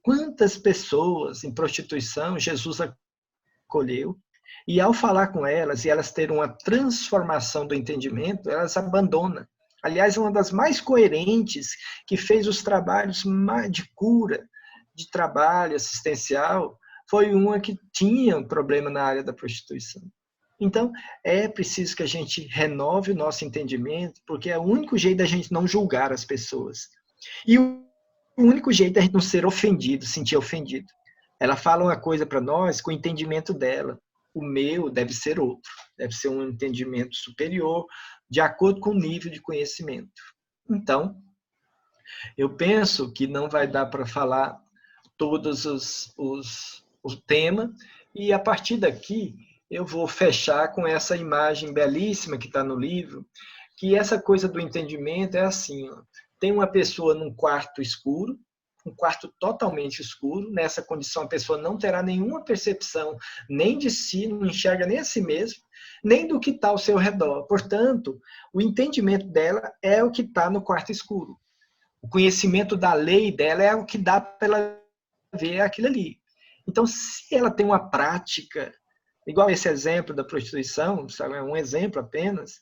Quantas pessoas em prostituição Jesus acolheu, e ao falar com elas, e elas terem uma transformação do entendimento, elas abandonam. Aliás, uma das mais coerentes, que fez os trabalhos de cura, de trabalho assistencial, foi uma que tinha um problema na área da prostituição. Então, é preciso que a gente renove o nosso entendimento, porque é o único jeito da gente não julgar as pessoas. E o único jeito da gente não ser ofendido, sentir ofendido. Ela fala uma coisa para nós com o entendimento dela. O meu deve ser outro. Deve ser um entendimento superior, de acordo com o nível de conhecimento. Então, eu penso que não vai dar para falar todos o tema, e a partir daqui eu vou fechar com essa imagem belíssima que está no livro, que essa coisa do entendimento é assim, ó, tem uma pessoa num quarto escuro, um quarto totalmente escuro, nessa condição a pessoa não terá nenhuma percepção nem de si, não enxerga nem a si mesmo, nem do que está ao seu redor. Portanto, o entendimento dela é o que está no quarto escuro. O conhecimento da lei dela é o que dá para ela ver aquilo ali. Então, se ela tem uma prática, igual esse exemplo da prostituição, sabe, é um exemplo apenas,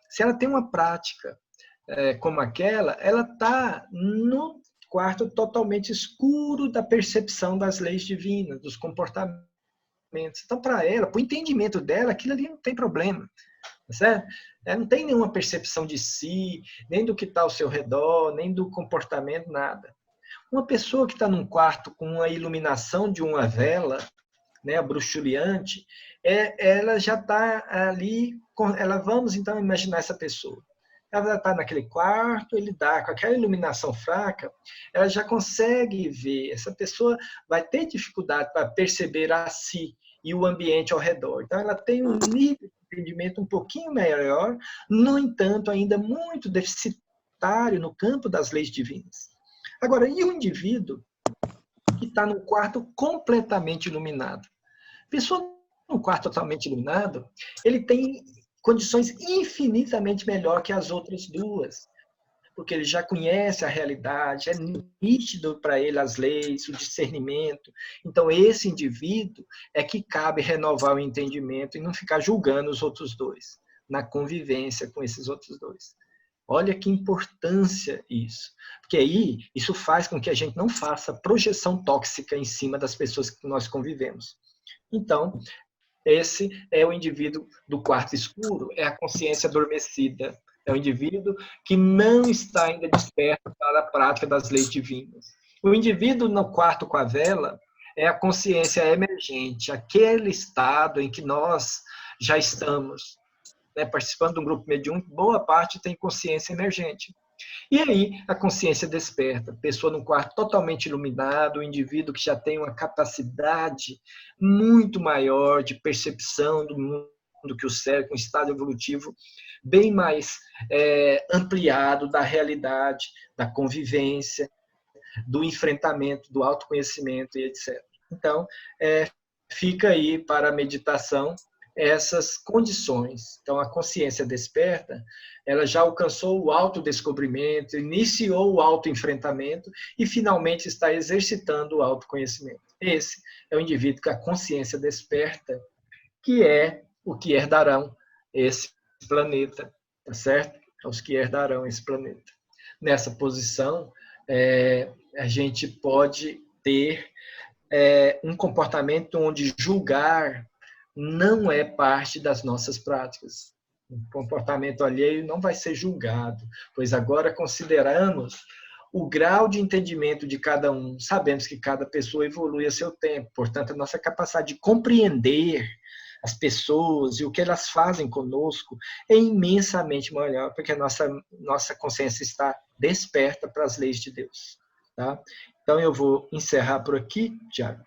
se ela tem uma prática como aquela, ela está no quarto totalmente escuro da percepção das leis divinas, dos comportamentos. Então, para ela, para o entendimento dela, aquilo ali não tem problema. Certo? Ela não tem nenhuma percepção de si, nem do que está ao seu redor, nem do comportamento, nada. Uma pessoa que está num quarto com a iluminação de uma vela, né, bruxuleante, ela já está ali, vamos então imaginar essa pessoa. Ela está naquele quarto, ele dá com aquela iluminação fraca, ela já consegue ver. Essa pessoa vai ter dificuldade para perceber a si e o ambiente ao redor. Então, ela tem um nível de entendimento um pouquinho melhor, no entanto, ainda muito deficitário no campo das leis divinas. Agora, e o indivíduo que está num quarto completamente iluminado? A pessoa num quarto totalmente iluminado, ele tem condições infinitamente melhor que as outras duas, porque ele já conhece a realidade, é nítido para ele as leis, o discernimento. Então, esse indivíduo é que cabe renovar o entendimento e não ficar julgando os outros dois, na convivência com esses outros dois. Olha que importância isso. Porque aí, isso faz com que a gente não faça projeção tóxica em cima das pessoas que nós convivemos. Então, esse é o indivíduo do quarto escuro, é a consciência adormecida. É o indivíduo que não está ainda desperto para a prática das leis divinas. O indivíduo no quarto com a vela é a consciência emergente, aquele estado em que nós já estamos, né, participando de um grupo mediúnico, boa parte tem consciência emergente. E aí, a consciência desperta, pessoa num quarto totalmente iluminado, um indivíduo que já tem uma capacidade muito maior de percepção do mundo que o cérebro, um estado evolutivo bem mais ampliado da realidade, da convivência, do enfrentamento, do autoconhecimento e etc. Então, fica aí para a meditação essas condições. Então, a consciência desperta, ela já alcançou o autodescobrimento, iniciou o autoenfrentamento e, finalmente, está exercitando o autoconhecimento. Esse é o indivíduo que a consciência desperta, que é o que herdarão esse planeta, tá certo? Os que herdarão esse planeta. Nessa posição, a gente pode ter um comportamento onde julgar não é parte das nossas práticas. O comportamento alheio não vai ser julgado, pois agora consideramos o grau de entendimento de cada um. Sabemos que cada pessoa evolui a seu tempo, portanto, a nossa capacidade de compreender as pessoas e o que elas fazem conosco é imensamente maior, porque a nossa consciência está desperta para as leis de Deus. Tá? Então, eu vou encerrar por aqui, Tiago.